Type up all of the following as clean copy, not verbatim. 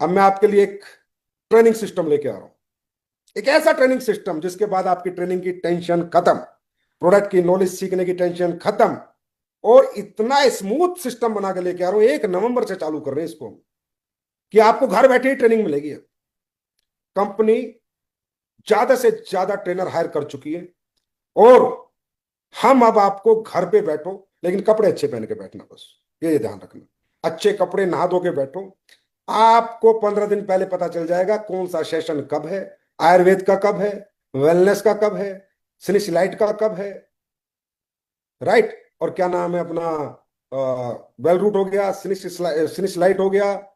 अब मैं आपके लिए एक ट्रेनिंग सिस्टम लेके आ रहा हूं। एक ऐसा ट्रेनिंग सिस्टम जिसके बाद आपकी ट्रेनिंग की टेंशन खत्म, प्रोडक्ट की नॉलेज सीखने की टेंशन खत्म, और इतना स्मूथ सिस्टम बना के लेके आ रहा हूं। 1 नवंबर से चालू कर रहे हैं इसको कि आपको घर बैठे ही ट्रेनिंग मिलेगी। कंपनी ज्यादा से ज्यादा ट्रेनर हायर कर चुकी है, और हम अब आपको घर पे बैठो, लेकिन कपड़े अच्छे पहन के बैठना, बस ये ध्यान रखना। अच्छे कपड़े नहा धो के बैठो। आपको 15 दिन पहले पता चल जाएगा कौन सा सेशन कब है, आयुर्वेद का कब है, वेलनेस का कब है, सिनिसलाइट का कब है, राइट। और क्या नाम है अपना, वेल रूट हो गया, सिनिसलाइट हो गया।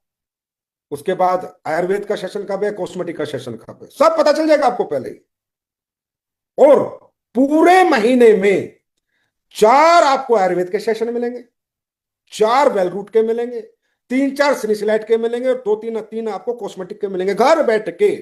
उसके बाद आयुर्वेद का सेशन कब है, कॉस्मेटिक का सेशन कब है, सब पता चल जाएगा आपको पहले ही। और पूरे महीने में 4 आपको आयुर्वेद के सेशन मिलेंगे, 4 वेल रूट के मिलेंगे, 3-4 सिनिसलाइट के मिलेंगे, और 2-3 आपको कॉस्मेटिक के मिलेंगे घर बैठ के।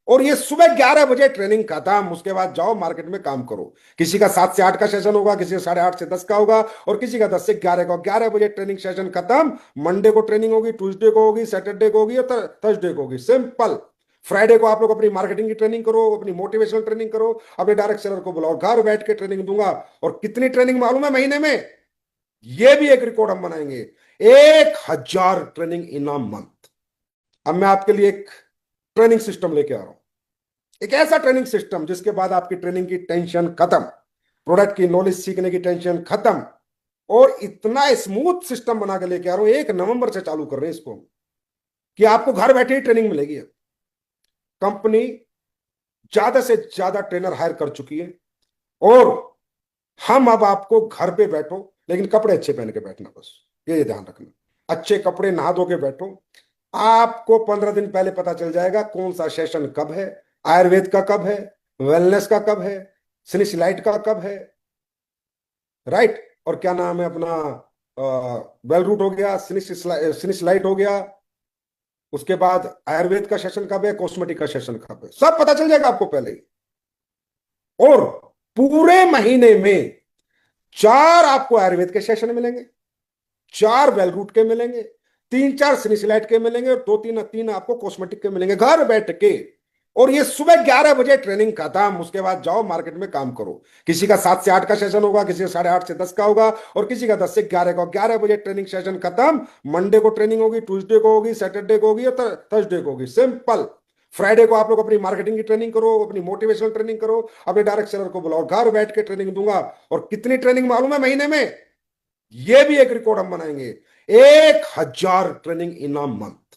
और ये सुबह 11 बजे ट्रेनिंग खत्म, उसके बाद जाओ मार्केट में काम करो। किसी का 7 से 8 का सेशन होगा, किसी का 8:30 से 10 का होगा, और किसी का 10 से 11 का। 11 बजे ट्रेनिंग सेशन खत्म। मंडे को ट्रेनिंग होगी, ट्यूसडे को होगी, सैटरडे को होगी, और थर्सडे को होगी। सिंपल। फ्राइडे को आप लोग अपनी मार्केटिंग की ट्रेनिंग करो, अपनी मोटिवेशनल ट्रेनिंग करो, अपने डायरेक्ट सेलर को बुलाओ, घर बैठ के ट्रेनिंग दूंगा। और कितनी ट्रेनिंग मालूम है महीने में? ये भी एक रिकॉर्ड हम बनाएंगे, 1,000 ट्रेनिंग इन अ मंथ। अब मैं आपके लिए एक ट्रेनिंग सिस्टम लेके आ रहा हूं। एक ऐसा ट्रेनिंग सिस्टम जिसके बाद आपकी ट्रेनिंग की टेंशन खत्म, प्रोडक्ट की नॉलेज सीखने की टेंशन खत्म, और इतना स्मूथ सिस्टम बना के लेके आ रहा हूं। 1 नवंबर से चालू कर रहे हैं इसको कि आपको घर बैठे ही ट्रेनिंग मिलेगी। कंपनी ज्यादा से ज्यादा ट्रेनर हायर कर चुकी है, और हम अब आपको घर पे बैठो, लेकिन कपड़े अच्छे पहन के बैठना, बस ये ध्यान रखना। अच्छे कपड़े नहा धो के बैठो। आपको 15 दिन पहले पता चल जाएगा कौन सा सेशन कब है, आयुर्वेद का कब है, वेलनेस का कब है, सिनिसलाइट का कब है, राइट। और क्या नाम है अपना, वेल रूट हो गया, सिनिसलाइट हो गया। उसके बाद आयुर्वेद का सेशन कब है, कॉस्मेटिक का सेशन कब है, सब पता चल जाएगा आपको पहले ही। और पूरे महीने में 4 आपको आयुर्वेद के सेशन मिलेंगे, 4 वेल रूट के मिलेंगे, 3-4 सिनिसलाइट के मिलेंगे, और 2-3 आपको कॉस्मेटिक के मिलेंगे घर बैठ के। और ये सुबह 11 बजे ट्रेनिंग खत्म, उसके बाद जाओ मार्केट में काम करो। किसी का 7 से 8 का सेशन होगा, किसी का 8:30 से 10 का होगा, और किसी का 10 से 11 का। 11 बजे ट्रेनिंग सेशन खत्म। मंडे को ट्रेनिंग होगी, ट्यूसडे को होगी, सैटरडे को होगी, और थर्सडे को होगी। सिंपल। फ्राइडे को आप लोग अपनी मार्केटिंग की ट्रेनिंग करो, अपनी मोटिवेशनल ट्रेनिंग करो, अपने डायरेक्ट सेलर को बुलाओ, घर बैठ के ट्रेनिंग दूंगा। और कितनी ट्रेनिंग मालूम है महीने में? ये भी एक रिकॉर्ड हम बनाएंगे, 1,000 ट्रेनिंग इन अ मंथ।